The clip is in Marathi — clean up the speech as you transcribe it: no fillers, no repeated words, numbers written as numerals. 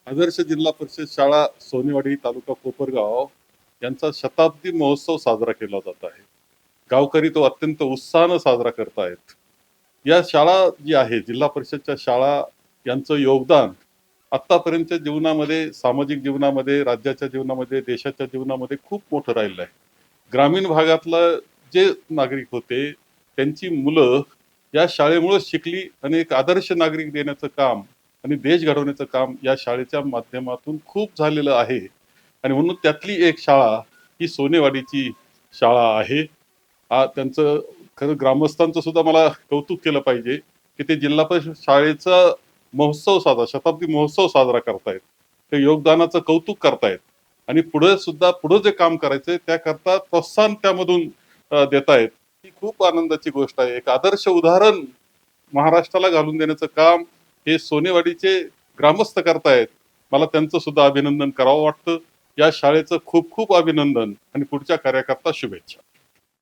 आदर्श जिल्हा परिषद शाळा सोनेवाडी तालुका कोपरगाव यांचा शताब्दी महोत्सव साजरा केला जात आहे. गावकरी तो अत्यंत उत्साहानं साजरा करतायत. या शाळा जी आहे जिल्हा परिषदच्या शाळा यांचं योगदान आत्तापर्यंतच्या जीवनामध्ये, सामाजिक जीवनामध्ये, राज्याच्या जीवनामध्ये, देशाच्या जीवनामध्ये खूप मोठं राहिलं आहे. ग्रामीण भागातलं जे नागरिक होते, त्यांची मुलं या शाळेमुळं शिकली आणि एक आदर्श नागरिक देण्याचं काम आणि देश घडवण्याचं काम या शाळेच्या माध्यमातून खूप झालेलं आहे. आणि म्हणून त्यातली एक शाळा ही सोनेवाडीची शाळा आहे. त्यांचं खरं ग्रामस्थांचं सुद्धा मला कौतुक केलं पाहिजे, की ते जिल्हा परिषद शाळेचा शताब्दी महोत्सव साजरा करतायत. ते योगदानाचं कौतुक करतायत आणि पुढे सुद्धा पुढे जे काम करायचंय त्याकरता प्रोत्साहन त्यामधून देतायत. ही खूप आनंदाची गोष्ट आहे. एक आदर्श उदाहरण महाराष्ट्राला घालून देण्याचं काम हे सोनेवाडीचे ग्रामस्थ करतायत. मला त्यांचं सुद्धा अभिनंदन करावं वाटतं. या शाळेचं खूप खूप अभिनंदन आणि पुढच्या कार्याकरता शुभेच्छा.